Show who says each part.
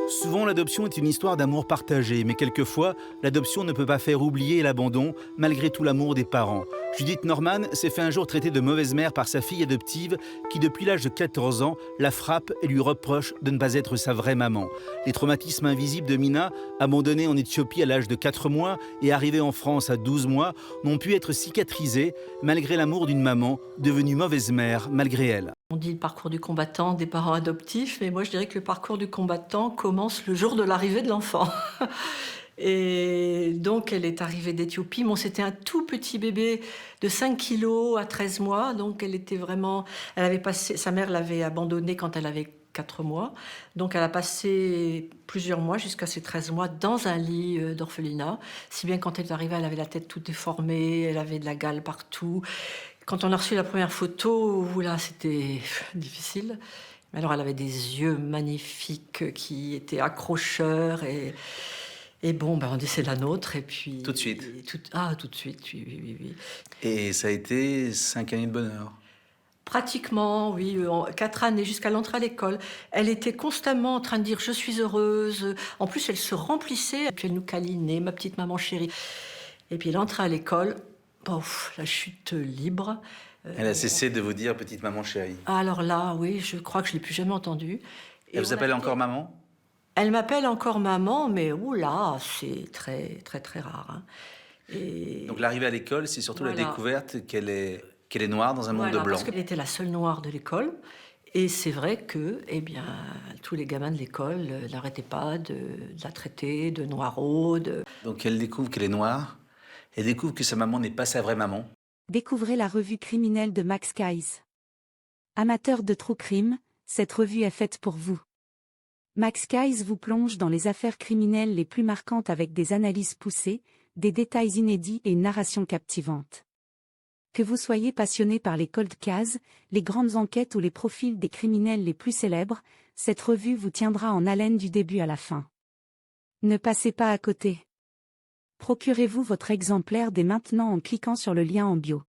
Speaker 1: Souvent, l'adoption est une histoire d'amour partagé, mais quelquefois, l'adoption ne peut pas faire oublier l'abandon, malgré tout l'amour des parents. Judith Norman s'est fait un jour traiter de mauvaise mère par sa fille adoptive, qui depuis l'âge de 14 ans, la frappe et lui reproche de ne pas être sa vraie maman. Les traumatismes invisibles de Mina, abandonnée en Éthiopie à l'âge de 4 mois et arrivée en France à 12 mois, n'ont pu être cicatrisés, malgré l'amour d'une maman, devenue mauvaise mère malgré elle.
Speaker 2: On dit le parcours du combattant des parents adoptifs, mais moi je dirais que le parcours du combattant commence le jour de l'arrivée de l'enfant. Et donc elle est arrivée d'Éthiopie. Bon, c'était un tout petit bébé de 5 kilos à 13 mois, donc elle était vraiment... Elle avait passé... Sa mère l'avait abandonnée quand elle avait 4 mois, donc elle a passé plusieurs mois, jusqu'à ses 13 mois, dans un lit d'orphelinat, si bien quand elle est arrivée, elle avait la tête toute déformée, elle avait de la gale partout. Quand on a reçu la première photo, là, c'était difficile. Alors, elle avait des yeux magnifiques qui étaient accrocheurs et bon, ben, on dit c'est la nôtre et puis...
Speaker 1: Tout de suite.
Speaker 2: Tout de suite, oui, oui, oui, oui.
Speaker 1: Et ça a été 5 années de bonheur.
Speaker 2: Pratiquement, oui, 4 années jusqu'à l'entrée à l'école. Elle était constamment en train de dire « je suis heureuse ». En plus, elle se remplissait, et puis elle nous câlinait, ma petite maman chérie. Et puis l'entrée à l'école, pouf, la chute libre.
Speaker 1: Elle a cessé de vous dire petite maman chérie.
Speaker 2: Alors là, oui, je crois que je ne l'ai plus jamais entendue.
Speaker 1: Elle vous appelle encore maman?
Speaker 2: Elle m'appelle encore maman, mais oula, c'est très, très, très rare. Hein. Et...
Speaker 1: Donc l'arrivée à l'école, c'est surtout la découverte qu'elle est noire dans un monde de blanc.
Speaker 2: Parce qu'elle était la seule noire de l'école. Et c'est vrai que, eh bien, tous les gamins de l'école n'arrêtaient pas de la traiter de noiraude.
Speaker 1: Donc elle découvre qu'elle est noire, elle découvre que sa maman n'est pas sa vraie maman.
Speaker 3: Découvrez la revue criminelle de Max Keiss. Amateur de true crime, cette revue est faite pour vous. Max Keiss vous plonge dans les affaires criminelles les plus marquantes avec des analyses poussées, des détails inédits et une narration captivante. Que vous soyez passionné par les cold cases, les grandes enquêtes ou les profils des criminels les plus célèbres, cette revue vous tiendra en haleine du début à la fin. Ne passez pas à côté. Procurez-vous votre exemplaire dès maintenant en cliquant sur le lien en bio.